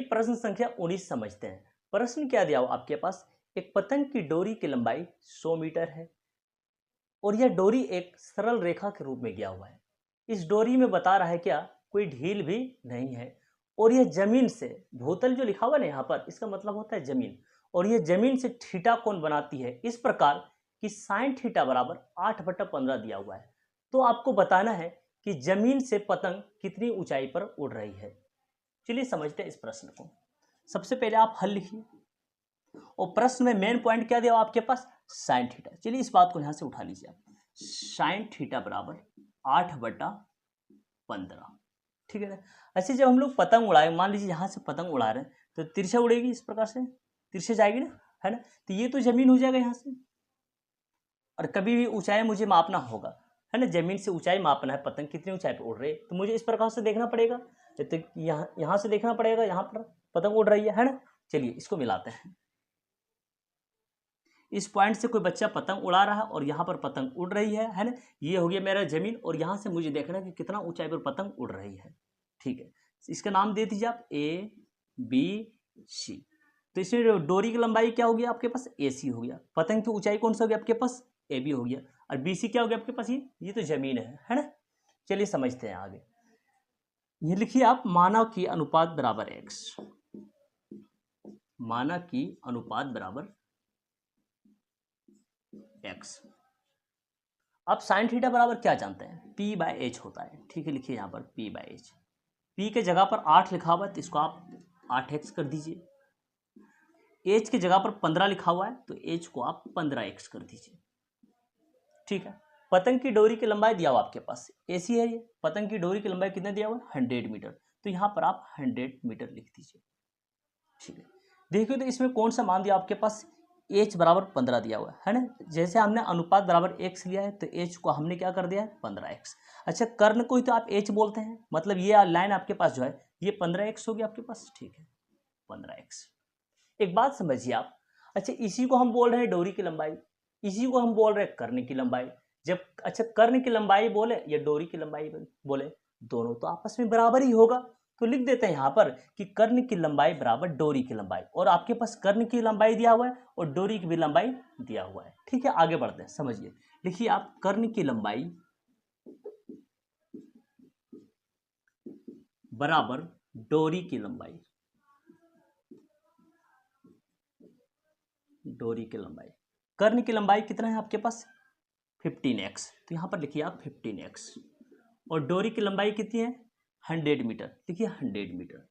प्रश्न संख्या 19 समझते हैं। प्रश्न क्या दिया हुआ आपके पास, एक पतंग की डोरी की लंबाई 100 मीटर है और यह डोरी एक सरल रेखा के रूप में गया हुआ है। इस डोरी में बता रहा है क्या, कोई ढील भी नहीं है और यह जमीन से, भूतल जो लिखा हुआ ना यहाँ पर, इसका मतलब होता है जमीन, और यह जमीन से थीटा कोण बनाती है इस प्रकार कि साइन थीटा बराबर 8/15 दिया हुआ है। तो आपको बताना है कि जमीन से पतंग कितनी ऊंचाई पर उड़ रही है। चलिए समझते हैं इस प्रश्न को। सबसे पहले आप हल लिखिए और प्रश्न में मेन पॉइंट क्या दिया हुआ आपके पास, साइन थीटा। चलिए इस बात को यहां से उठा लीजिए आप, साइन थीटा बराबर 8/15, ठीक है ना। ऐसे जब हम लोग पतंग उड़ाए, मान लीजिए यहां से पतंग उड़ा रहे हैं तो तिरछा उड़ेगी, इस प्रकार से तिरछे जाएगी ना, है ना। तो ये तो जमीन हो जाएगा यहाँ से, और कभी भी ऊंचाई मुझे मापना होगा, है ना, जमीन से ऊंचाई मापना है, पतंग कितनी ऊंचाई पर उड़ रही है, तो मुझे इस प्रकार से देखना पड़ेगा। तो यहाँ से देखना पड़ेगा, यहाँ पर पतंग उड़ रही है ना। चलिए इसको मिलाते हैं। इस पॉइंट से कोई बच्चा पतंग उड़ा रहा है और यहाँ पर पतंग उड़ रही है ना। ये हो गया मेरा जमीन, और यहाँ से मुझे देखना है कि कितना ऊंचाई पर पतंग उड़ रही है, ठीक है। इसका नाम दे दीजिए आप A B C। तो इसमें डोरी की लंबाई क्या हो गया आपके पास, AC हो गया। पतंग की ऊंचाई कौन सा हो गया आपके पास, AB हो गया। और BC क्या हो गया आपके पास, ये तो जमीन है ना। चलिए समझते हैं आगे। ये लिखिए आप, मानव की अनुपात बराबर x, मानव की अनुपात बराबर x। आप साइन थीटा बराबर क्या जानते हैं, P/H होता है, ठीक है। लिखिए यहाँ पर P/H। P के जगह पर 8 लिखा हुआ है तो इसको आप 8x कर दीजिए। H की जगह पर 15 लिखा हुआ है तो H को आप 15x कर दीजिए, ठीक है। पतंग की डोरी की लंबाई दिया हुआ आपके पास, AC है ये। पतंग की डोरी की लंबाई कितना दिया हुआ, 100 मीटर, तो यहाँ पर आप 100 मीटर लिख दीजिए, ठीक है। देखिए तो इसमें कौन सा मान दिया आपके पास, H बराबर 15 दिया हुआ है ना। जैसे हमने अनुपात बराबर x लिया है तो H को हमने क्या कर दिया है, 15x। अच्छा, कर्ण को ही तो आप H बोलते हैं, मतलब ये लाइन आपके पास जो है ये 15x होगी आपके पास, ठीक है, 15x। एक बात समझिए आप, अच्छा इसी को हम बोल रहे हैं डोरी की लंबाई, इसी को हम बोल रहे हैं कर्ण की लंबाई। जब अच्छा कर्ण की लंबाई बोले या डोरी की लंबाई बोले, दोनों तो आपस में बराबर ही होगा। तो लिख देते हैं यहाँ पर कि कर्ण की लंबाई बराबर डोरी की लंबाई, और आपके पास कर्ण की लंबाई दिया हुआ है और डोरी की भी लंबाई दिया हुआ है, ठीक है। आगे बढ़ते हैं, समझिए। लिखिए आप, कर्ण की लंबाई बराबर डोरी की लंबाई, डोरी की लंबाई। कर्ण की लंबाई कितना है आपके पास, 15x, तो यहाँ पर लिखिए आप 15x। और डोरी की लंबाई कितनी है, 100 मीटर, लिखिए 100 मीटर।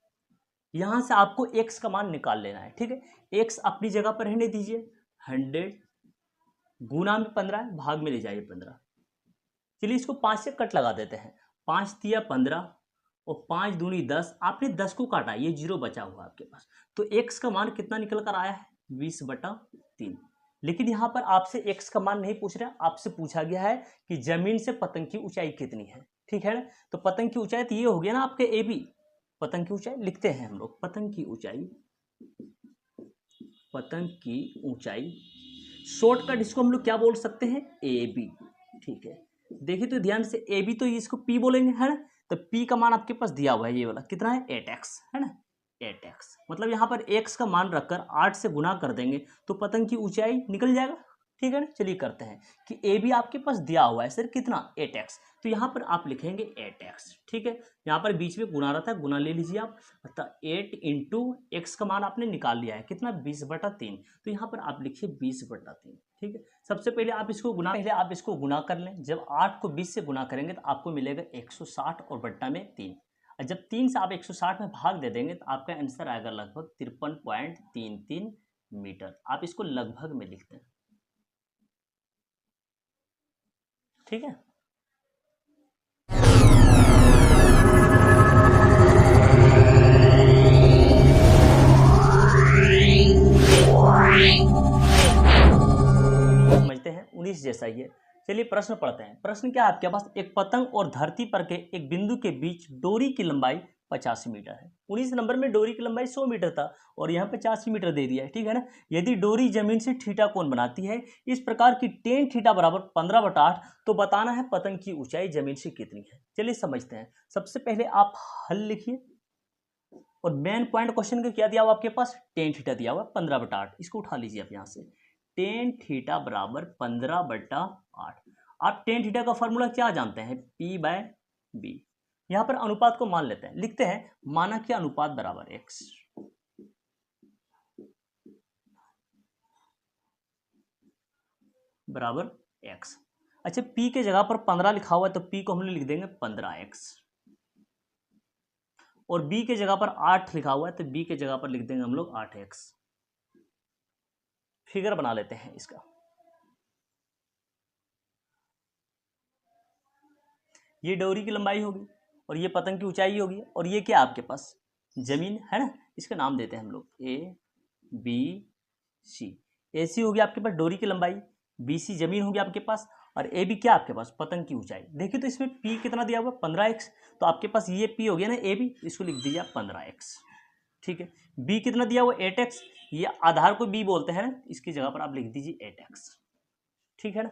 यहाँ से आपको x का मान निकाल लेना है, ठीक है। x अपनी जगह पर रहने दीजिए, 100 गुना में 15 है, भाग में ले जाइए 15। चलिए इसको 5 से कट लगा देते हैं, 5 तिया 15 और 5 दूनी 10। आपने 10 को काटा, ये 0 बचा हुआ आपके पास, तो x का मान कितना निकल कर आया है, 20/3। लेकिन यहाँ पर आपसे x का मान नहीं पूछ रहा, आपसे पूछा गया है कि जमीन से पतंग की ऊंचाई कितनी है, ठीक है ना। तो पतंग की ऊंचाई तो ये हो गया ना आपके AB। पतंग की ऊंचाई लिखते हैं हम लोग, पतंग की ऊंचाई, पतंग की ऊंचाई, शॉर्टकट इसको हम लोग क्या बोल सकते हैं, AB, ठीक है। देखिए तो ध्यान से, AB तो इसको P बोलेंगे, है ना। तो P का मान आपके पास दिया हुआ है, ये वाला कितना है, 8x, है ना, 8x। मतलब यहाँ पर x का मान रखकर 8 से गुना कर देंगे तो पतंग की ऊंचाई निकल जाएगा, ठीक है ना। चलिए करते हैं कि AB आपके पास दिया हुआ है सर कितना, 8x, तो यहाँ पर आप लिखेंगे 8x, ठीक है। यहाँ पर बीच में गुना रहता है, गुना ले लीजिए आप, अर्थात 8 इंटू x का मान आपने निकाल लिया है कितना, 20/3, तो यहाँ पर आप लिखिए 20/3, ठीक है। सबसे पहले आप इसको गुना कर लें। जब 8 को 20 से गुना करेंगे तो आपको मिलेगा 160 और बट्टा में 3, और जब 3 से आप 160 में भाग दे देंगे तो आपका आंसर आएगा लगभग 53.33 मीटर। आप इसको लगभग में लिखते हैं, ठीक है। समझते हैं, 19 जैसा ही है। चलिए प्रश्न पढ़ते हैं। प्रश्न क्या है आपके पास, एक पतंग और धरती पर के एक बिंदु के बीच डोरी की लंबाई 85 मीटर है। 19 नंबर में डोरी की लंबाई 100 मीटर था और यहाँ 85 मीटर दे दिया है, ठीक है ना। यदि डोरी जमीन से थीटा कोण बनाती है इस प्रकार की tan थीटा बराबर 15/8, तो बताना है पतंग की ऊंचाई जमीन से कितनी है। चलिए समझते हैं। सबसे पहले आप हल लिखिए और मेन पॉइंट क्वेश्चन का क्या दिया हुआ आपके पास, टेन थीटा दिया हुआ 15/8। इसको उठा लीजिए आप यहाँ से, टेन थीटा बराबर 15/8। आप टेन थीटा का फॉर्मूला क्या जानते हैं, P/B। यहाँ पर अनुपात को मान लेते हैं, लिखते हैं माना कि अनुपात बराबर x बराबर x। अच्छा, P के जगह पर 15 लिखा हुआ है तो P को हम लोग लिख देंगे 15x, और B के जगह पर 8 लिखा हुआ है तो B के जगह पर लिख देंगे हम लोग 8x। फिगर बना लेते हैं इसका। ये डोरी की लंबाई होगी और ये पतंग की ऊंचाई होगी, और ये क्या आपके पास जमीन है ना, इसका नाम देते हैं हम लोग ABC। AC होगी आपके पास डोरी की लंबाई, BC जमीन होगी आपके पास, और AB क्या आपके पास पतंग की ऊंचाई। देखिए तो इसमें P कितना दिया हुआ 15x, तो आपके पास ये P हो गया ना AB, इसको लिख दीजिए आप 15x। ठीक है, B कितना दिया हुआ 8x, ये आधार को B बोलते हैं ना, इसकी जगह पर आप लिख दीजिए 8x। ठीक है ना।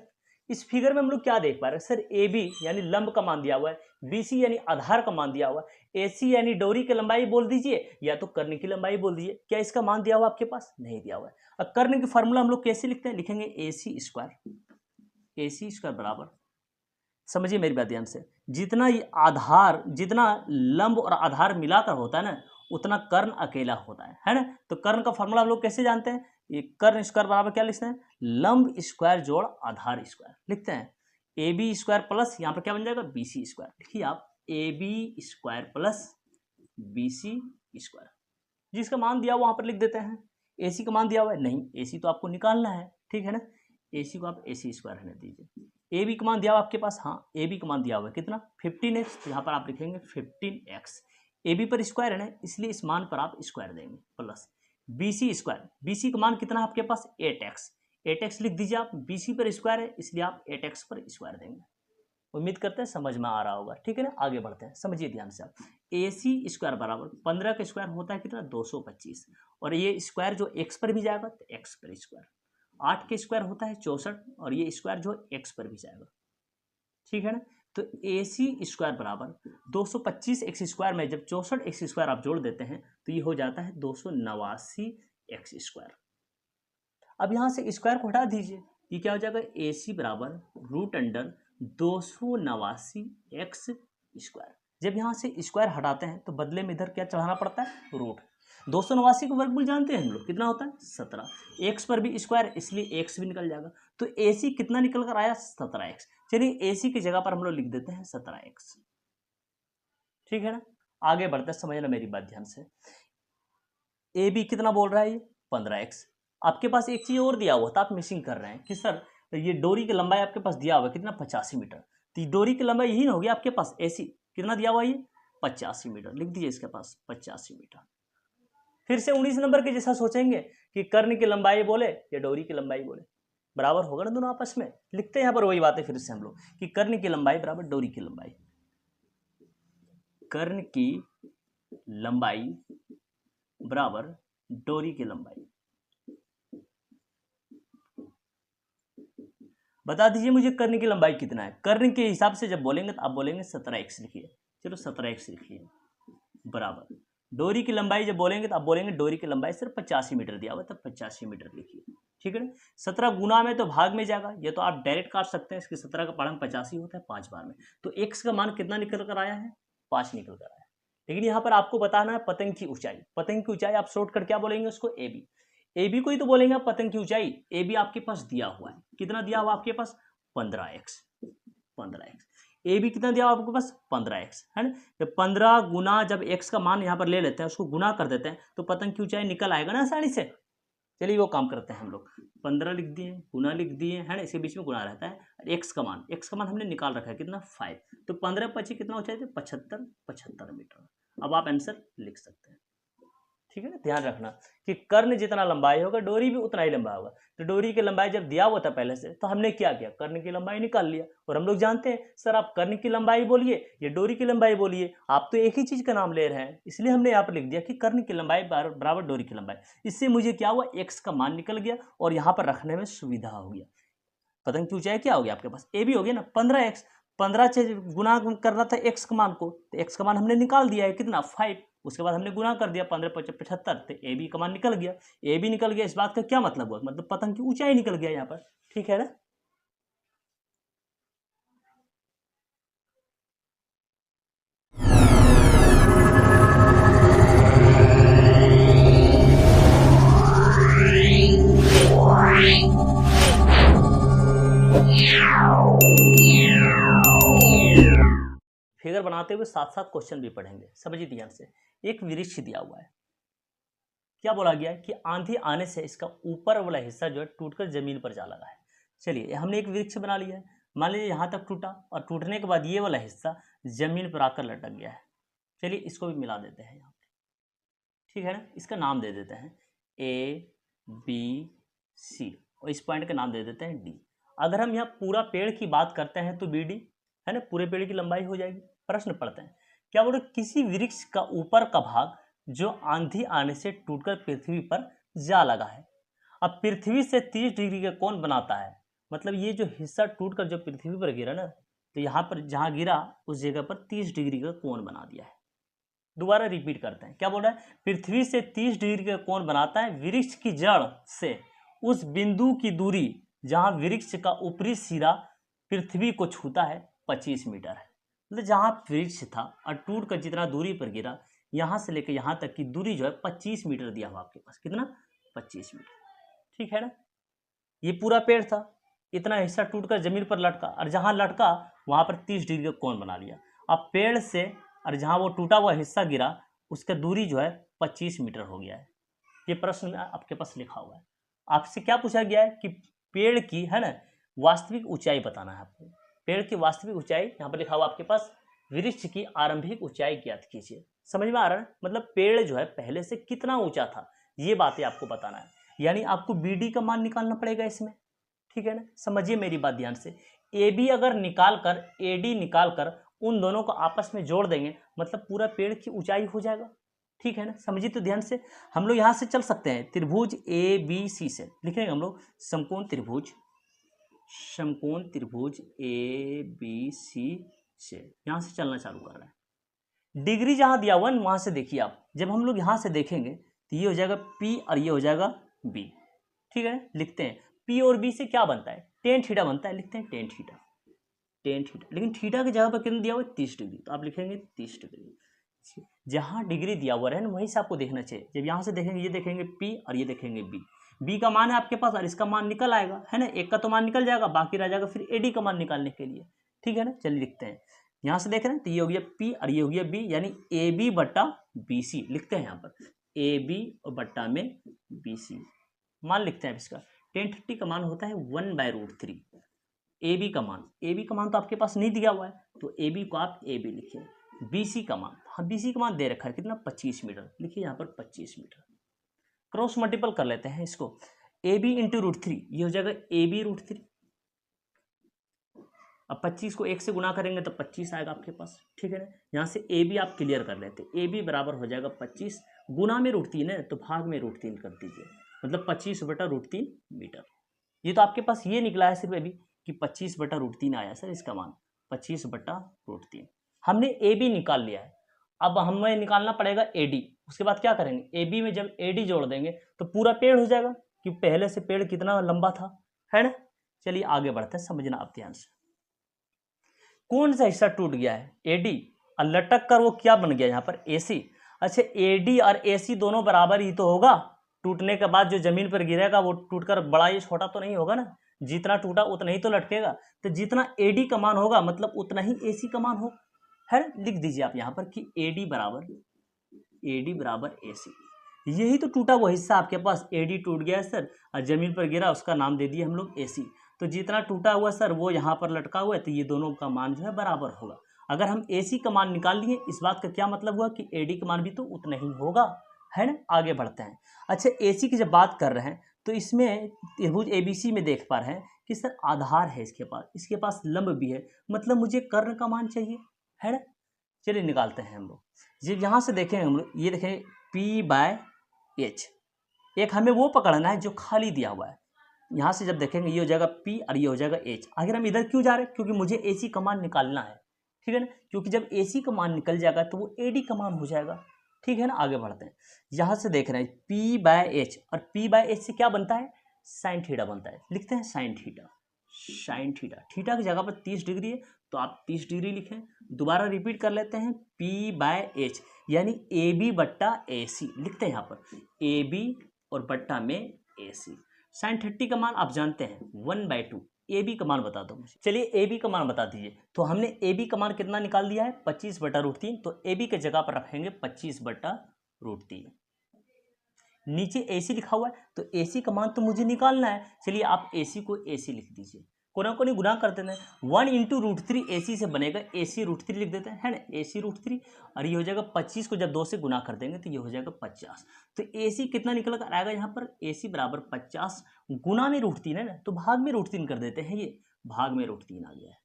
इस फिगर में हम लोग क्या देख पा रहे हैं सर, AB यानी लंब का मान दिया हुआ है, BC यानी आधार का मान दिया हुआ है, AC यानी डोरी की लंबाई बोल दीजिए या तो कर्ण की लंबाई बोल दीजिए। क्या इसका मान दिया हुआ आपके पास, नहीं दिया हुआ है। अब कर्ण की फॉर्मूला हम लोग कैसे लिखते हैं, लिखेंगे AC स्क्वायर बराबर, समझिए मेरी बात ध्यान से, जितना आधार, जितना लंब और आधार मिलाकर होता है ना, उतना कर्ण अकेला होता है ना। तो कर्ण का फॉर्मूला हम लोग कैसे जानते हैं, ये कर्ण स्क्वायर बराबर क्या लिखते हैं, लंब स्क्वायर जोड़ आधार स्क्वायर लिखते हैं। AB स्क्वायर प्लस यहाँ पर क्या बन जाएगा BC स्क्वायर। देखिए आप AB square plus BC square, जिसका मान दिया हुआ वहां पर लिख देते हैं। AC का मान दिया हुआ है, नहीं AC तो आपको निकालना है, ठीक है ना। AC को आप AC स्क्वायर रहने दीजिए। AB का मान दिया हुआ आपके पास, हाँ AB का मान दिया हुआ है कितना 15x, तो यहाँ पर आप लिखेंगे 15x। AB पर स्क्वायर है ना, इसलिए इस मान पर आप स्क्वायर देंगे, प्लस BC स्क्वायर, BC का मान कितना है आपके पास 8x, 8x लिख दीजिए आप, BC पर स्क्वायर है इसलिए आप 8x पर स्क्वायर देंगे। उम्मीद करते हैं समझ में आ रहा होगा, ठीक है ना। आगे बढ़ते हैं, समझिए ध्यान से आप। AC स्क्वायर बराबर 15 का स्क्वायर होता है कितना 225, और ये स्क्वायर जो x पर भी जाएगा तो x पर स्क्वायर, 8 के स्क्वायर होता है 64, और ये स्क्वायर जो x पर भी जाएगा, ठीक है ना। तो AC स्क्वायर बराबर 225 एक्स स्क्वायर में जब 64 एक्स स्क्वायर आप जोड़ देते हैं तो ये हो जाता है 289 एक्स स्क्वायर। अब यहाँ से स्क्वायर को हटा दीजिए, ये क्या हो जाएगा AC बराबर √अंडर 289 एक्स स्क्वायर। जब यहाँ से स्क्वायर हटाते हैं तो बदले में इधर क्या चढ़ाना पड़ता है रूट। 289 को वर्गमूल जानते हैं हम लोग कितना होता है 17, एक्स पर भी स्क्वायर इसलिए एक्स भी निकल जाएगा। तो AC कितना निकल कर आया 17x। चलिए AC की जगह पर हम लोग लिख देते हैं 17x, ठीक है ना। आगे बढ़ते हैं, समझना मेरी बात ध्यान से। AB कितना बोल रहा है ये 15x। आपके पास एक चीज और दिया हुआ था, आप मिसिंग कर रहे हैं कि सर ये डोरी की लंबाई आपके पास दिया हुआ है कितना 85 मीटर, तो डोरी की लंबाई यही ना होगी आपके पास। AC कितना दिया हुआ है ये 85 मीटर, लिख दीजिए इसके पास 85 मीटर। फिर से 19 नंबर के जैसा सोचेंगे कि कर्ण की लंबाई बोले या डोरी की लंबाई बोले, बराबर होगा ना दोनों आपस में। लिखते हैं यहाँ पर वही बातें फिर से हम लोग कि कर्ण की लंबाई बराबर डोरी की लंबाई, कर्ण की लंबाई बराबर डोरी की लंबाई। बता दीजिए मुझे कर्ण की लंबाई कितना है। कर्ण के हिसाब से जब बोलेंगे तो आप बोलेंगे 17x लिखिए, चलो 17x लिखिए, बराबर डोरी की लंबाई जब बोलेंगे तो आप बोलेंगे डोरी की लंबाई सिर्फ 85 मीटर दिया हुआ तब 85 मीटर लिखिए, ठीक है ना। 17 गुना में तो भाग में जाएगा, ये तो आप डायरेक्ट काट सकते हैं, इसकी 17 का पढ़ा 85 होता है 5 बार में, तो x का मान कितना निकल कर आया है 5 निकल कर आया है। लेकिन यहाँ पर आपको बताना है पतंग की ऊंचाई, पतंग की ऊंचाई आप शॉर्टकट क्या बोलेंगे उसको AB को ही तो बोलेंगे आप पतंग की ऊंचाई। AB आपके पास दिया हुआ है, कितना दिया हुआ आपके पास 15x, AB कितना दिया हुआ आपके पास 15x है ना। तो 15 गुना जब x का मान यहाँ पर ले लेते हैं उसको गुना कर देते हैं तो पतंग की ऊंचाई निकल आएगा ना आसानी से। चलिए वो काम करते हैं हम लोग, 15 लिख दिए गुना लिख दिए है ना, इसके बीच में गुना रहता है। x का मान हमने निकाल रखा है कितना 5, तो 15×5 कितना हो जाएगा 75 मीटर। अब आप आंसर लिख सकते हैं, ठीक है ना। ध्यान रखना कि कर्ण जितना लंबाई होगा डोरी भी उतना ही लंबा होगा। तो डोरी की लंबाई जब दिया हुआ था पहले से तो हमने क्या किया कर्ण की लंबाई निकाल लिया। और हम लोग जानते हैं सर आप कर्ण की लंबाई बोलिए या डोरी की लंबाई बोलिए, आप तो एक ही चीज का नाम ले रहे हैं, इसलिए हमने यहाँ पर लिख दिया कि कर्ण की लंबाई बराबर डोरी की लंबाई। इससे मुझे क्या हुआ x का मान निकल गया और यहाँ पर रखने में सुविधा हो गया। पतंग की ऊंचाई क्या हो गया आपके पास AB हो गया ना 15x, 15 से गुना करना था x का मान को, तो x का मान हमने निकाल दिया है कितना 5, उसके बाद हमने गुना कर दिया 15 × 75, तो ए बी का मान निकल गया। ए बी निकल गया, इस बात का क्या मतलब हुआ, मतलब पतंग की ऊंचाई निकल गया यहाँ पर, ठीक है ना। फिगर बनाते हुए साथ साथ क्वेश्चन भी पढ़ेंगे, समझिए ध्यान से। एक वृक्ष दिया हुआ है, क्या बोला गया है कि आंधी आने से इसका ऊपर वाला हिस्सा जो है टूटकर जमीन पर जा लगा है। चलिए हमने एक वृक्ष बना लिया है, मान लीजिए यहाँ तक टूटा और टूटने के बाद ये वाला हिस्सा जमीन पर आकर लटक गया है। चलिए इसको भी मिला देते हैं यहाँ पे, ठीक है ना। इसका नाम दे देते हैं ए बी सी और इस पॉइंट का नाम दे देते हैं डी। अगर हम यहाँ पूरा पेड़ की बात करते हैं तो बी डी है ना, पूरे पेड़ की लंबाई हो जाएगी। प्रश्न पढ़ते हैं, क्या बोले किसी वृक्ष का ऊपर का भाग जो आंधी आने से टूटकर पृथ्वी पर जा लगा है। अब पृथ्वी से 30 डिग्री का कोण बनाता है, मतलब ये जो हिस्सा टूटकर जो पृथ्वी पर गिरा ना, तो यहाँ पर जहाँ गिरा उस जगह पर 30 डिग्री का कोण बना दिया है। दोबारा रिपीट करते हैं, क्या बोल रहा है, पृथ्वी से 30 डिग्री का कोण बनाता है। वृक्ष की जड़ से उस बिंदु की दूरी जहाँ वृक्ष का ऊपरी सिरा पृथ्वी को छूता है 25 मीटर है। मतलब जहाँ वृक्ष था और टूट कर जितना दूरी पर गिरा, यहाँ से लेकर यहाँ तक की दूरी जो है 25 मीटर दिया हुआ आपके पास। कितना? 25 मीटर, ठीक है ना। ये पूरा पेड़ था, इतना हिस्सा टूटकर जमीन पर लटका और जहाँ लटका वहाँ पर 30 डिग्री का कोण बना लिया। अब पेड़ से और जहाँ वो टूटा हुआ हिस्सा गिरा उसका दूरी जो है 25 मीटर हो गया है। ये प्रश्न आपके पास लिखा हुआ है। आपसे क्या पूछा गया है कि पेड़ की है ना वास्तविक ऊंचाई बताना है आपको। पेड़ की वास्तविक ऊंचाई यहाँ पर लिखा हुआ आपके पास, वृक्ष की आरंभिक ऊंचाई ज्ञात कीजिए। समझ में आ रहा है, मतलब पेड़ जो है पहले से कितना ऊंचा था, ये बातें आपको बताना है। यानी आपको बी डी का मान निकालना पड़ेगा इसमें, ठीक है ना। समझिए मेरी बात ध्यान से, ए बी अगर निकाल कर ए डी निकाल कर उन दोनों को आपस में जोड़ देंगे, मतलब पूरा पेड़ की ऊंचाई हो जाएगा, ठीक है ना। समझिए तो ध्यान से, हम लोग यहाँ से चल सकते हैं त्रिभुज ए बी सी से लिखेंगे हम लोग समकोण त्रिभुज ए बी सी से, यहाँ से चलना चालू कर रहा है। डिग्री जहाँ दिया हुआ वहाँ से देखिए आप, जब हम लोग यहाँ से देखेंगे तो ये हो जाएगा P और ये हो जाएगा B, ठीक है। लिखते हैं P और B से क्या बनता है, टेन थीटा बनता है। लिखते हैं टेन थीटा, लेकिन थीटा की जगह पर कितना दिया हुआ है 30 डिग्री, तो आप लिखेंगे 30 डिग्री। जहाँ डिग्री दिया हुआ है ना वहीं से आपको देखना चाहिए। जब यहाँ से देखेंगे ये देखेंगे P और ये देखेंगे B का मान है आपके पास और इसका मान निकल आएगा, है ना। एक का तो मान निकल जाएगा, बाकी रह जाएगा फिर AD का मान निकालने के लिए, ठीक है ना। चलिए लिखते हैं, यहाँ से देख रहे हैं तो ये हो गया P और ये हो गया B, यानी AB बट्टा BC। लिखते हैं यहाँ पर AB और बट्टा में BC मान लिखते हैं इसका। 1030 का मान होता है 1/√3। AB का मान तो आपके पास नहीं दिया हुआ है, तो AB को आप AB लिखिए। BC का मान, हाँ BC का मान दे रखा है कितना, 25 मीटर। लिखिए यहाँ पर 25 मीटर। क्रॉस मल्टीपल कर लेते हैं इसको, AB इंटू √3, ये हो जाएगा AB√3। अब 25 को 1 से गुना करेंगे तो 25 आएगा आपके पास, ठीक है ना। यहाँ से AB आप क्लियर कर लेते हैं, AB बराबर हो जाएगा 25 गुना में √3 है तो भाग में √3 कर दीजिए, मतलब 25/√3 मीटर। ये तो आपके पास ये निकला है सिर्फ अभी कि 25/√3 आया सर इसका मान, 25/√3। हमने AB निकाल लिया है, अब हमें निकालना पड़ेगा AD। उसके बाद क्या करेंगे, AB में जब AD जोड़ देंगे तो पूरा पेड़ हो जाएगा, कि पहले से पेड़ कितना लंबा था, है ना। चलिए आगे बढ़ते हैं, समझना आप ध्यान से। कौन सा हिस्सा टूट गया है, AD, और लटक कर वो क्या बन गया यहाँ पर AC। अच्छा AD और AC दोनों बराबर ही तो होगा, टूटने के बाद जो जमीन पर गिरेगा वो टूटकर बड़ा या छोटा तो नहीं होगा ना, जितना टूटा उतना ही तो लटकेगा। तो जितना AD का मान होगा मतलब उतना ही AC का मान होगा, है। लिख दीजिए आप यहाँ पर कि AD बराबर AC। यही तो टूटा वो हिस्सा आपके पास, AD टूट गया है सर और जमीन पर गिरा, उसका नाम दे दिए हम लोग AC। तो जितना टूटा हुआ सर वो यहाँ पर लटका हुआ है, तो ये दोनों का मान जो है बराबर होगा। अगर हम AC का मान निकाल लिए, इस बात का क्या मतलब हुआ कि AD का मान भी तो उतना ही होगा, है ना। आगे बढ़ते हैं। अच्छा AC की जब बात कर रहे हैं तो इसमें त्रिभुज ABC में देख पा रहे हैं कि सर आधार है इसके पास लंब भी है, मतलब मुझे कर्ण का मान चाहिए, है ना। चलिए निकालते हैं हम लोग। जब यहाँ से देखेंगे हम लोग, ये देखें P/H, एक हमें वो पकड़ना है जो खाली दिया हुआ है। यहाँ से जब देखेंगे ये हो जाएगा P और ये हो जाएगा H। आखिर हम इधर क्यों जा रहे हैं, क्योंकि मुझे AC का मान निकालना है, ठीक है ना। क्योंकि जब AC का मान निकल जाएगा तो वो AD का मान हो जाएगा। ठीक है ना। आगे बढ़ते हैं, यहाँ से देख रहे हैं पी बाय एच, और पी बाय एच से क्या बनता है, साइन थीटा बनता है। लिखते हैं sine theta, sine theta, theta की जगह पर 30 डिग्री है तो आप 30 डिग्री लिखें। दोबारा रिपीट कर लेते हैं, पी बाय एच यानी ए बी बट्टा ए सी, लिखते हैं यहाँ पर ए बी और बट्टा में ए सी। साइन 30 का मान आप जानते हैं 1/2। ए बी का मान बता दो मुझे, चलिए ए बी का मान बता दीजिए। तो हमने ए बी का मान कितना निकाल दिया है, 25/√3, तो ए बी के जगह पर रखेंगे 25/√3। नीचे ए सी लिखा हुआ है तो ए सी का मान तो मुझे निकालना है। चलिए आप ए सी को ए सी लिख दीजिए, कोना को नहीं गुना कर देते हैं। 1 × √3 ए सी से बनेगा, ए सी √3 लिख देते हैं, है ना, ए सी √3, और ये हो जाएगा 25 को जब 2 से गुना कर देंगे तो ये हो जाएगा 50। तो ए सी कितना निकल कर आएगा यहाँ पर, ए सी बराबर 50 गुना में √3 है ना, तो भाग में √3 कर देते हैं, ये भाग में √3 आ गया है।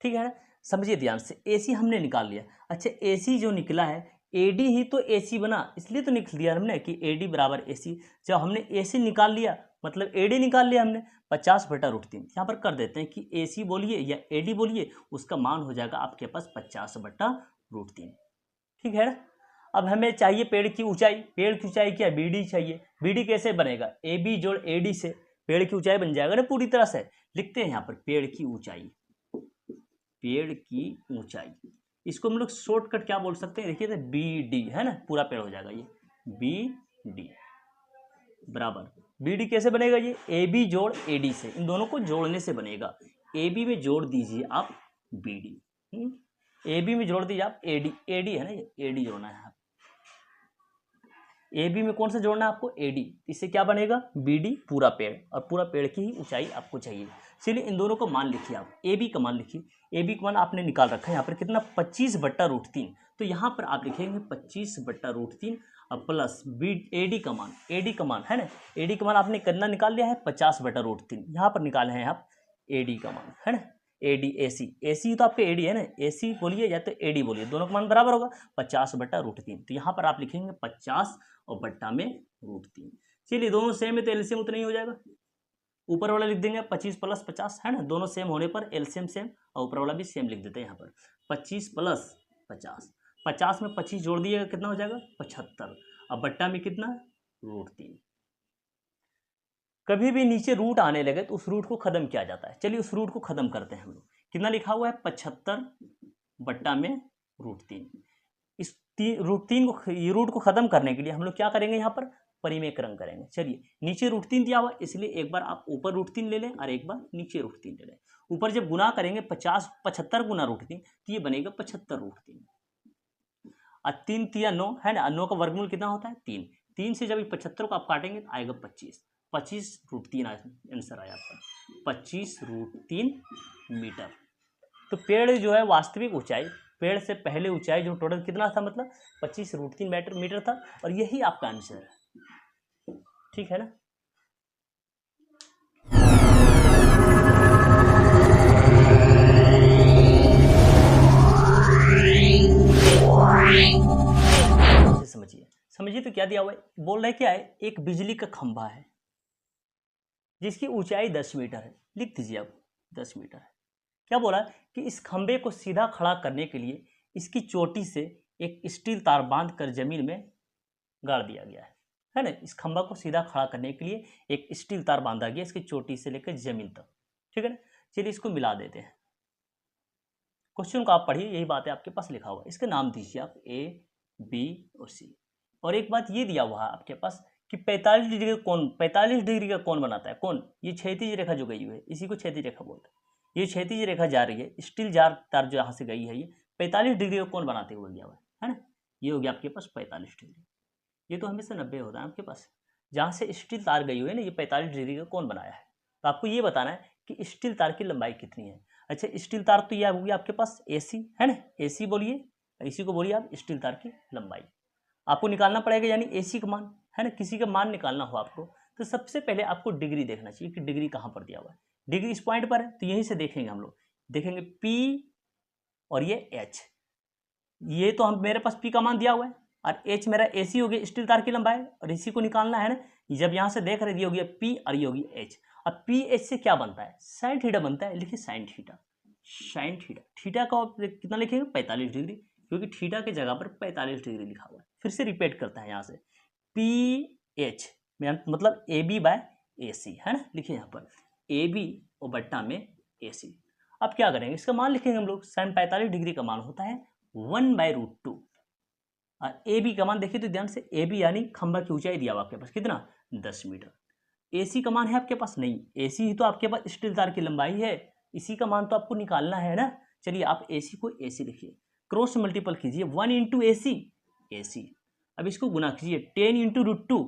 ठीक है ना, समझिए ध्यान से, ए सी हमने निकाल लिया। अच्छा ए सी जो निकला है, ए डी ही तो ए सी बना, इसलिए तो निकल दिया हमने कि ए डी बराबर ए सी। जब हमने ए सी निकाल लिया मतलब ए डी निकाल लिया हमने, 50/√3 यहाँ पर कर देते हैं कि ए सी बोलिए या ए डी बोलिए, उसका मान हो जाएगा आपके पास 50/√3। ठीक है ना। अब हमें चाहिए पेड़ की ऊंचाई, पेड़ की ऊंचाई क्या, बी डी चाहिए। बी डी कैसे बनेगा, ए बी जोड़ ए डी से पेड़ की ऊंचाई बन जाएगा ना पूरी तरह से। लिखते हैं यहाँ पर पेड़ की ऊंचाई, पेड़ की ऊंचाई, इसको हम लोग शॉर्टकट क्या बोल सकते हैं, देखिए तो बी डी है ना, पूरा पेड़ हो जाएगा ये बी डी बराबर। बी डी कैसे बनेगा, ये ए बी जोड़ ए डी से, इन दोनों को जोड़ने से बनेगा। ए बी में जोड़ दीजिए आप बी डी, ए बी में जोड़ दीजिए आप ए डी, ए डी है ना, ये ए डी जोड़ना है। ए बी में कौन सा जोड़ना है आपको, ए डी, इससे क्या बनेगा बी डी पूरा पेड़, और पूरा पेड़ की ही ऊंचाई आपको चाहिए। चलिए इन दोनों को मान लिखिए आप, ए बी का मान लिखिए, ए बी का मान आपने निकाल रखा है यहाँ पर कितना, 25/√3, तो यहाँ पर आप लिखेंगे 25/√3 और प्लस बी ए डी का मान, ए डी का मान है ना, ए डी का मान आपने कितना निकाल लिया है 50/√3, यहाँ पर निकाले हैं आप ए डी का मान, है ना, ए डी ए सी, ए सी तो आपके ए डी है ना, ए सी बोलिए या तो ए डी बोलिए, दोनों का मान बराबर होगा 50/√3, तो यहाँ पर आप लिखेंगे 50 और बट्टा में √3। चलिए दोनों सेम है तो एलसीएम उतना ही हो जाएगा, ऊपर वाला लिख देंगे 25 + 50 है ना, दोनों सेम होने पर एलसीएम सेम और ऊपर वाला भी सेम लिख देते हैं यहाँ पर 25 + 50, 50 में 25 जोड़ दिएगा कितना हो जाएगा 75, अब बट्टा में कितना √3। कभी भी नीचे रूट आने लगे तो उस रूट को खत्म किया जाता है। चलिए उस रूट को खत्म करते हैं हम लोग, कितना लिखा हुआ है 75 बट्टा में √3। इस √3 को, ये रूट को खत्म करने के लिए हम लोग क्या करेंगे, यहाँ पर परिमेकरण करेंगे। चलिए नीचे √3 दिया हुआ, इसलिए एक बार आप ऊपर √3 ले लें और एक बार नीचे √3 ले लें। ऊपर जब गुना करेंगे 75 गुना √3 तो ये बनेगा 75√3, और 3 × 9 है ना, 9 का वर्गमूल कितना होता है 3, 3 से जब 75 को आप काटेंगे तो आएगा 25/√3 आंसर आया आपका 25√3 मीटर। तो पेड़ जो है वास्तविक ऊंचाई, पेड़ से पहले ऊंचाई जो टोटल कितना था, मतलब 25√3 मीटर था, और यही आपका आंसर है। ठीक है ना। समझिए तो क्या दिया हुआ है, बोल रहे क्या है, एक बिजली का खंभा है जिसकी ऊंचाई 10 मीटर है, लिख दीजिए आप 10 मीटर है। क्या बोला कि इस खंबे को सीधा खड़ा करने के लिए इसकी चोटी से एक स्टील तार बांधकर जमीन में गाड़ दिया गया है ना, इस खंबा को सीधा खड़ा करने के लिए एक स्टील तार बांधा गया इसकी चोटी से लेकर जमीन तक। ठीक है ना, चलिए इसको मिला देते हैं। क्वेश्चन को आप पढ़िए, यही बात है आपके पास लिखा हुआ है, इसके नाम दीजिए आप ए बी और सी। और एक बात ये दिया हुआ है आपके पास कि 45 डिग्री का कोण, 45 डिग्री का कोण बनाता है कौन, ये क्षैतिज रेखा जो गई हुई है इसी को क्षैतिज रेखा बोलते हैं। ये क्षैतिज रेखा जा रही है, स्टील जार तार जो यहाँ से गई है ये 45 डिग्री का कोण बनाते हुए गया हुआ है ना, ये हो गया आपके पास 45 डिग्री। ये तो हमेशा 90 होता है आपके पास, जहाँ से स्टील तार गई हुई है ना, ये 45 डिग्री का कोण बनाया है। तो आपको ये बताना है कि स्टील तार की लंबाई कितनी है। अच्छा स्टील तार तो यह होगी आपके पास AC है ना, AC बोलिए, इसी को बोलिए आप स्टील तार की लंबाई। आपको निकालना पड़ेगा यानी AC का मान है ना, किसी का मान निकालना हो आपको तो सबसे पहले आपको डिग्री देखना चाहिए कि डिग्री कहाँ पर दिया हुआ है। डिग्री इस पॉइंट पर है तो यहीं से देखेंगे हम लोग, देखेंगे P और ये H, ये तो हम मेरे पास P का मान दिया हुआ है और H मेरा AC हो गया स्टील तार की लंबाई, और इसी को निकालना है ना। जब यहाँ से देख रहे, ये हो गया P और ये होगी H। अब PH से क्या बनता है, साइन थीटा बनता है, लिखिए sine theta, sine theta, theta का कितना लिखेंगे 45 डिग्री, क्योंकि थीटा की जगह पर 45 डिग्री लिखा हुआ है। फिर से रिपीट करते हैं यहाँ से, पी एच मतलब ए बी बाय ए सी, है ना, लिखिए यहाँ पर ए बी और बट्टा में ए सी। अब क्या करेंगे, इसका मान लिखेंगे हम लोग, sin 45 डिग्री का मान होता है 1/√2। और ए बी का मान देखिए तो ध्यान से, ए बी यानी खंभा की ऊंचाई दिया हुआ आपके पास कितना, 10 मीटर। ए सी का मान है आपके पास नहीं, ए सी ही तो आपके पास स्टील तार की लंबाई है, इसी का मान तो आपको निकालना है ना। चलिए आप ए सी को ए सी लिखिए, क्रॉस मल्टीपल कीजिए 1 इंटू ए सी, ए सी। अब इसको गुना कीजिए 10 इंटू √2,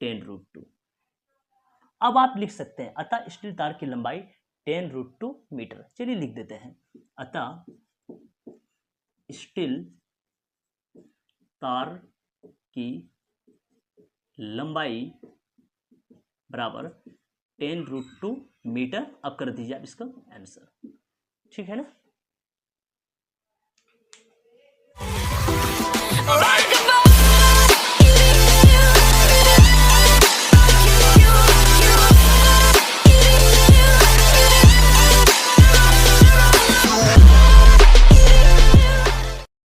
10√2। अब आप लिख सकते हैं अतः स्टील तार की लंबाई 10√2 मीटर। चलिए लिख देते हैं, अतः स्टील तार की लंबाई बराबर 10√2 मीटर। अब कर दीजिए आप इसका आंसर, ठीक है ना।